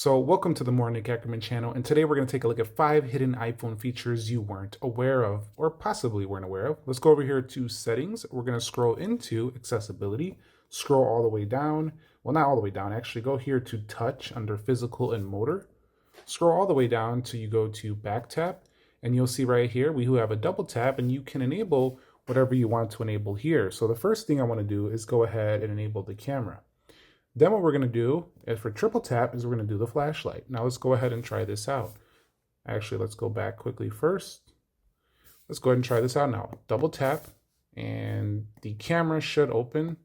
So welcome to the Morning Ackerman channel, and today we're going to take a look at 5 hidden iPhone features you weren't aware of, or possibly weren't aware of. Let's go over here to settings. We're going to scroll into accessibility, scroll all the way down. Well, not all the way down, actually go here to touch under physical and motor. Scroll all the way down till you go to back tap, and you'll see right here we have a double tap, and you can enable whatever you want to enable here. So the first thing I want to do is go ahead and enable the camera. Then what we're going to do is for triple tap is we're going to do the flashlight. Now let's go ahead and try this out. Actually, let's go back quickly first. Let's go ahead and try this out now. Double tap and the camera should open.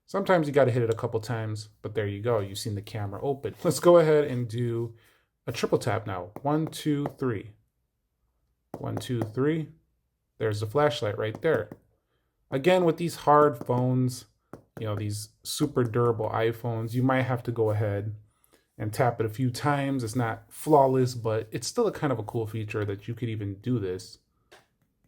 Sometimes you got to hit it a couple times, but there you go. You've seen the camera open. Let's go ahead and do a triple tap now. 1, 2, 3. 1, 2, 3. There's the flashlight right there. Again, with these hard phones, these super durable iPhones, you might have to go ahead and tap it a few times. It's not flawless, but it's still a kind of a cool feature that you could even do this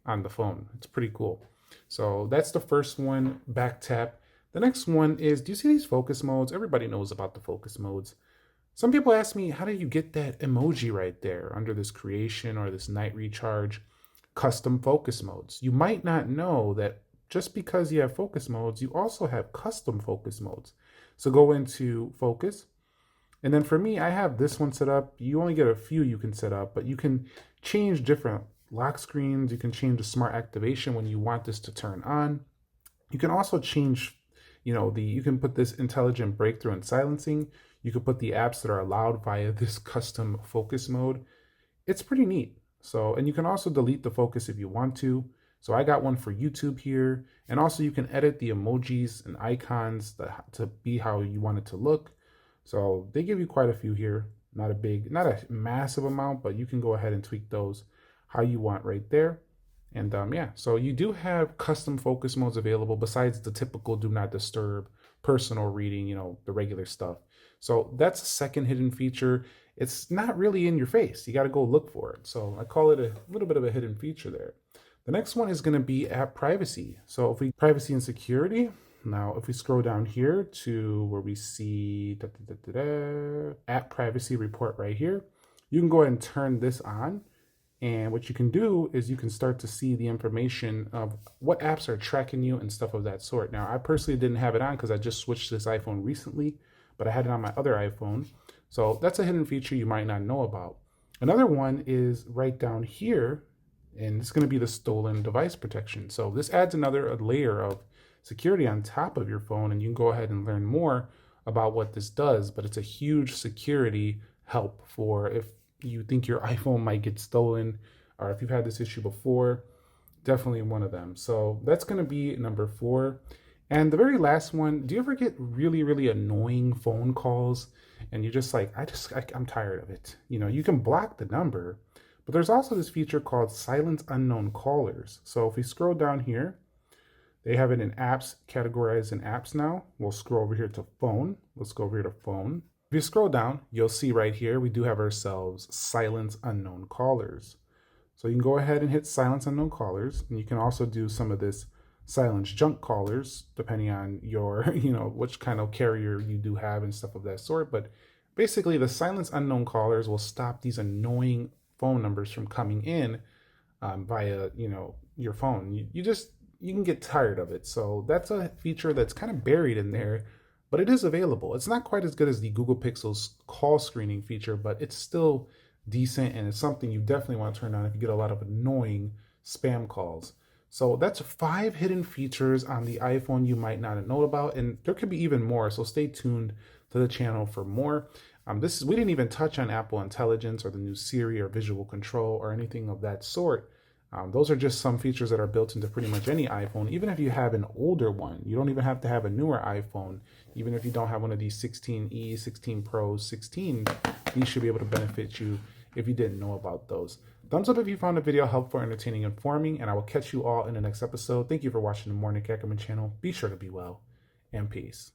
on the phone. It's pretty cool. So that's the first one, back tap. The next one is, do you see these focus modes? Everybody knows about the focus modes. Some people ask me, how do you get that emoji right there under this creation or this night recharge custom focus modes? You might not know that just because you have focus modes, you also have custom focus modes. So go into focus. And then for me, I have this one set up. You only get a few you can set up, but you can change different lock screens. You can change the smart activation when you want this to turn on. You can also change, you can put this intelligent breakthrough and silencing. You can put the apps that are allowed via this custom focus mode. It's pretty neat. So, and you can also delete the focus if you want to. So I got one for YouTube here, and also you can edit the emojis and icons to be how you want it to look. So they give you quite a few here, not a massive amount, but you can go ahead and tweak those how you want right there. And yeah, so you do have custom focus modes available besides the typical do not disturb, personal reading, the regular stuff. So that's a second hidden feature. It's not really in your face. You got to go look for it. So I call it a little bit of a hidden feature there. The next one is going to be app privacy. So if we privacy and security, now if we scroll down here to where we see app privacy report right here, you can go ahead and turn this on. And what you can do is you can start to see the information of what apps are tracking you and stuff of that sort. Now, I personally didn't have it on because I just switched this iPhone recently, but I had it on my other iPhone. So that's a hidden feature you might not know about. Another one is right down here, and it's going to be the stolen device protection. So this adds another layer of security on top of your phone, and you can go ahead and learn more about what this does, but it's a huge security help for if you think your iPhone might get stolen, or if you've had this issue before, definitely one of them. So that's going to be number 4. And the very last one, do you ever get really, really annoying phone calls and you're just like, I'm tired of it. You can block the number, but there's also this feature called silence unknown callers. So if we scroll down here, they have it in apps, categorized in apps now. We'll scroll over here to phone. Let's go over here to phone. If you scroll down, you'll see right here, we do have ourselves silence unknown callers. So you can go ahead and hit silence unknown callers, and you can also do some of this silence junk callers, depending on your, which kind of carrier you do have and stuff of that sort. But basically the silence unknown callers will stop these annoying phone numbers from coming in via, your phone. You can get tired of it. So that's a feature that's kind of buried in there, but it is available. It's not quite as good as the Google Pixel's call screening feature, but it's still decent, and it's something you definitely want to turn on if you get a lot of annoying spam calls. So that's 5 hidden features on the iPhone you might not know about, and there could be even more, so stay tuned to the channel for more. We didn't even touch on Apple Intelligence or the new Siri or visual control or anything of that sort. Those are just some features that are built into pretty much any iPhone. Even if you have an older one, you don't even have to have a newer iPhone. Even if you don't have one of these 16E, 16 Pros, 16, these should be able to benefit you if you didn't know about those. Thumbs up if you found the video helpful, entertaining, informing, and I will catch you all in the next episode. Thank you for watching the Morning Ackerman channel. Be sure to be well, and peace.